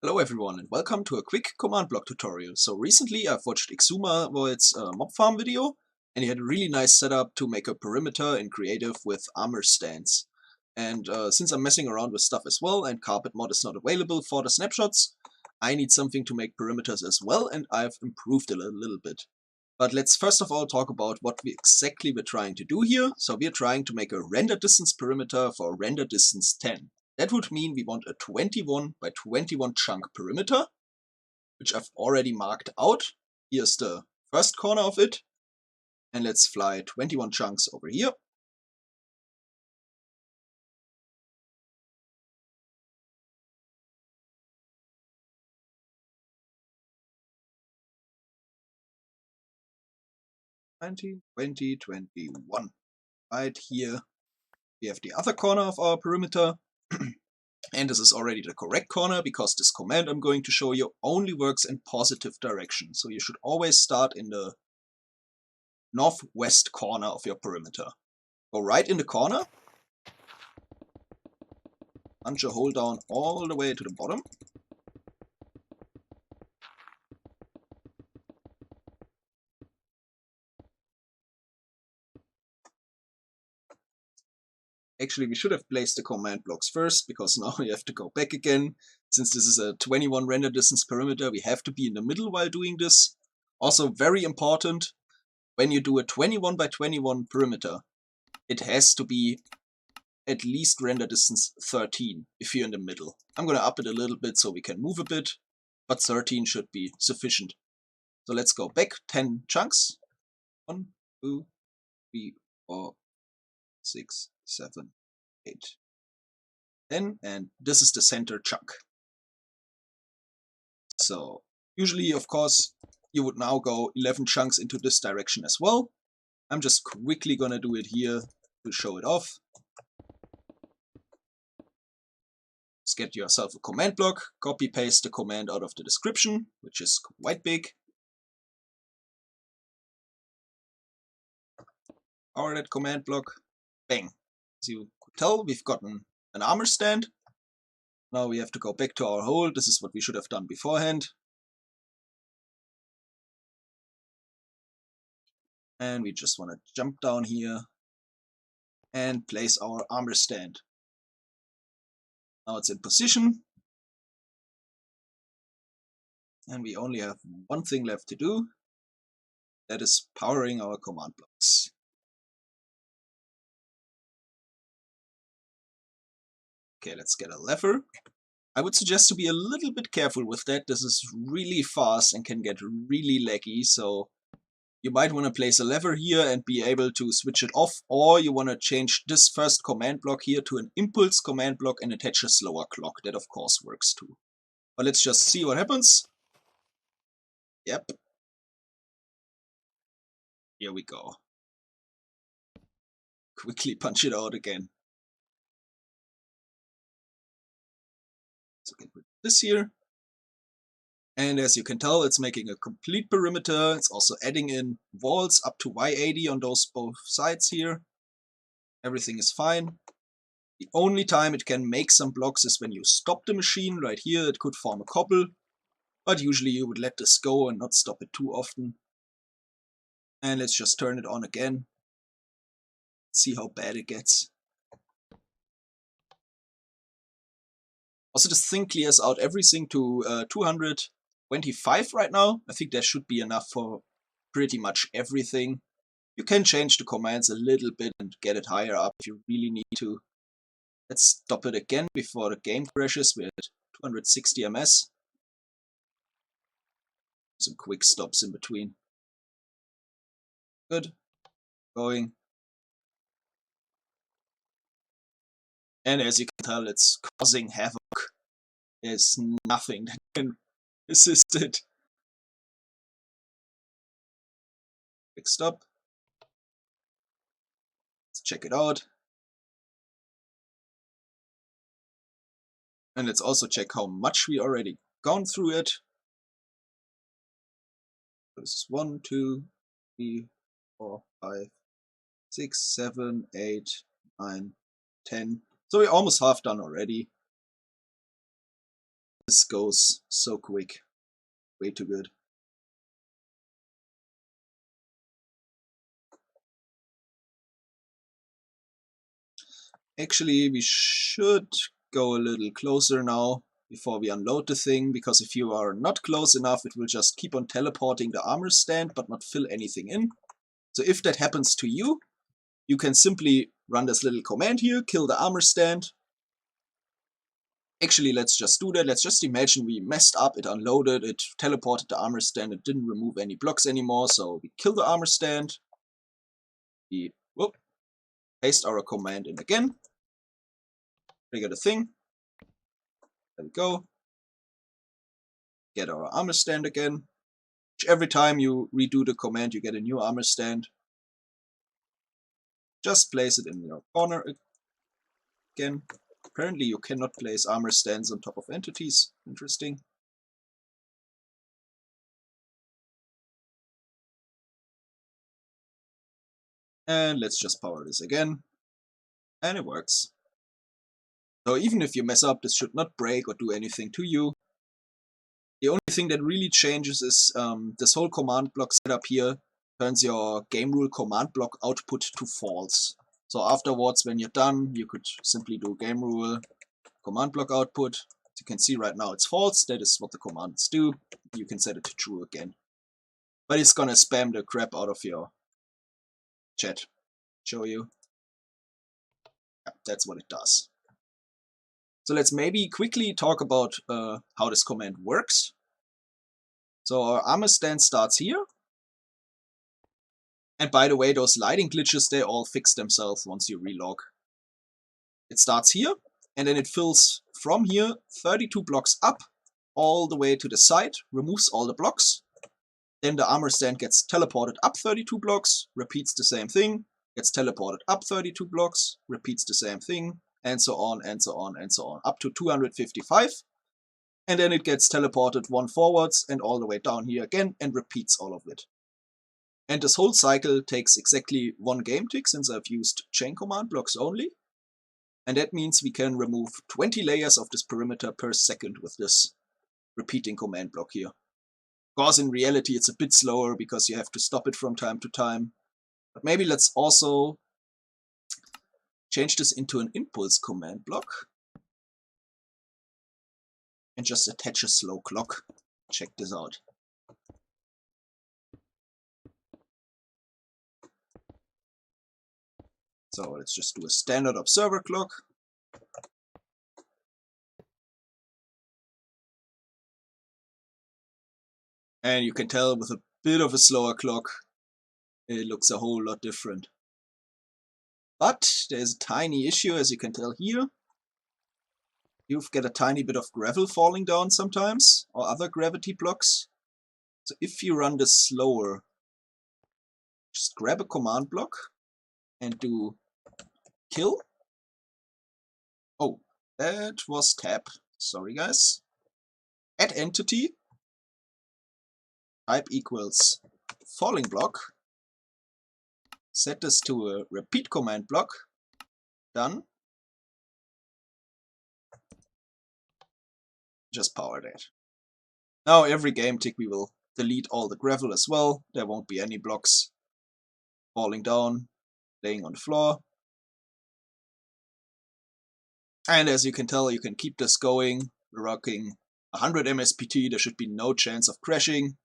Hello everyone and welcome to a quick command block tutorial. So recently I've watched Exuma mob farm video and he had a really nice setup to make a perimeter in creative with armor stands. And since I'm messing around with stuff as well and carpet mod is not available for the snapshots, I need something to make perimeters as well, and I've improved it a little bit. But let's first of all talk about what exactly we're trying to do here. So we're trying to make a render distance perimeter for render distance 10. That would mean we want a 21 by 21 chunk perimeter, which I've already marked out. Here's the first corner of it. And let's fly 21 chunks over here. 19, 20, 21. Right here we have the other corner of our perimeter. And this is already the correct corner because this command I'm going to show you only works in positive direction. So you should always start in the northwest corner of your perimeter. Go right in the corner, punch a hole down all the way to the bottom. Actually, we should have placed the command blocks first, because now we have to go back again. Since this is a 21 render distance perimeter, we have to be in the middle while doing this. Also very important, when you do a 21 by 21 perimeter, it has to be at least render distance 13 if you're in the middle. I'm gonna up it a little bit so we can move a bit, but 13 should be sufficient. So let's go back 10 chunks. 1, 2, 3, 4, 6, 7, 8, 10, and this is the center chunk. So usually, of course, you would now go 11 chunks into this direction as well. I'm just quickly gonna do it here to show it off. Just get yourself a command block, copy paste the command out of the description, which is quite big. Power that command block, bang. As you could tell, we've gotten an armor stand. Now we have to go back to our hole. This is what we should have done beforehand. And we just want to jump down here and place our armor stand. Now it's in position. And we only have one thing left to do. That is powering our command blocks. Okay, let's get a lever. I would suggest to be a little bit careful with that. This is really fast and can get really laggy, so you might want to place a lever here and be able to switch it off, or you want to change this first command block here to an impulse command block and attach a slower clock. That of course works too. But let's just see what happens. Yep. Here we go. Quickly punch it out again. So get rid of this here. And as you can tell, it's making a complete perimeter. It's also adding in walls up to Y80 on those both sides here. Everything is fine. The only time it can make some blocks is when you stop the machine. Right here it could form a cobble, but usually you would let this go and not stop it too often. And let's just turn it on again. See how bad it gets. Also, this thing clears out everything to 225 right now. I think that should be enough for pretty much everything. You can change the commands a little bit and get it higher up if you really need to. Let's stop it again before the game crashes. We're at 260 ms. Some quick stops in between. Good. Going. And as you can tell, it's causing havoc. There's nothing that can resist it. Quick stop. Let's check it out. And let's also check how much we already gone through it. This is 1, 2, 3, 4, 5, 6, 7, 8, 9, 10. So we're almost half done already. This goes so quick. Way too good. Actually, we should go a little closer now before we unload the thing, because if you are not close enough, it will just keep on teleporting the armor stand but not fill anything in. So if that happens to you, you can simply run this little command here, kill the armor stand. Actually, let's just do that. Let's just imagine we messed up, it unloaded, it teleported the armor stand, it didn't remove any blocks anymore, so we kill the armor stand. We paste our command in again. Trigger the thing. There we go. Get our armor stand again. Which every time you redo the command, you get a new armor stand. Just place it in your corner again. Apparently you cannot place armor stands on top of entities. Interesting. And let's just power this again. And it works. So even if you mess up, this should not break or do anything to you. The only thing that really changes is this whole command block setup here turns your game rule command block output to false. So afterwards, when you're done, you could simply do game rule command block output. As you can see right now it's false. That is what the commands do. You can set it to true again. But it's gonna spam the crap out of your chat. Show you. Yeah, that's what it does. So let's maybe quickly talk about how this command works. So our armor stand starts here. And by the way, those lighting glitches, they all fix themselves once you relog. It starts here, and then it fills from here 32 blocks up, all the way to the side, removes all the blocks. Then the armor stand gets teleported up 32 blocks, repeats the same thing, gets teleported up 32 blocks, repeats the same thing, and so on, and so on, and so on, up to 255. And then it gets teleported one forwards and all the way down here again, and repeats all of it. And this whole cycle takes exactly 1 game tick, since I've used chain command blocks only. And that means we can remove 20 layers of this perimeter per second with this repeating command block here. Of course, in reality, it's a bit slower because you have to stop it from time to time. But maybe let's also change this into an impulse command block. And just attach a slow clock. Check this out. So let's just do a standard observer clock. And you can tell with a bit of a slower clock, it looks a whole lot different. But there's a tiny issue, as you can tell here. You get a tiny bit of gravel falling down sometimes, or other gravity blocks. So if you run this slower, just grab a command block and do kill. Oh, that was tab. Sorry guys. Add entity. Type equals falling block. Set this to a repeat command block. Done. Just power that. Now every game tick we will delete all the gravel as well. There won't be any blocks falling down, laying on the floor. And as you can tell, you can keep this going. We're rocking 100 MSPT, there should be no chance of crashing.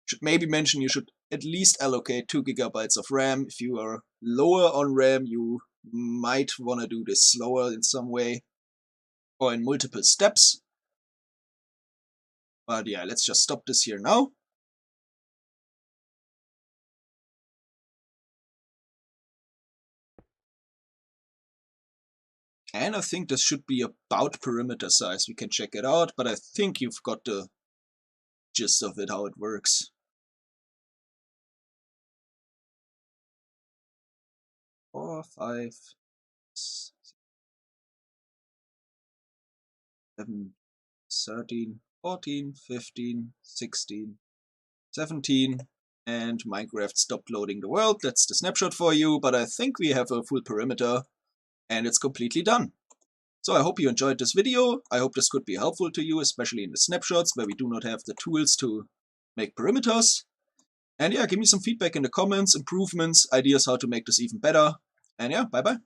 Should maybe mention you should at least allocate 2 GB of RAM. If you are lower on RAM, you might want to do this slower in some way, or in multiple steps. But yeah, let's just stop this here now. And I think this should be about perimeter size. We can check it out, but I think you've got the gist of it, how it works. 4, 5, 6, 7, 13, 14, 15, 16, 17, and Minecraft stopped loading the world. That's the snapshot for you, but I think we have a full perimeter, and it's completely done. So I hope you enjoyed this video. I hope this could be helpful to you, especially in the snapshots where we do not have the tools to make perimeters. And yeah, give me some feedback in the comments, improvements, ideas how to make this even better. And yeah, bye bye.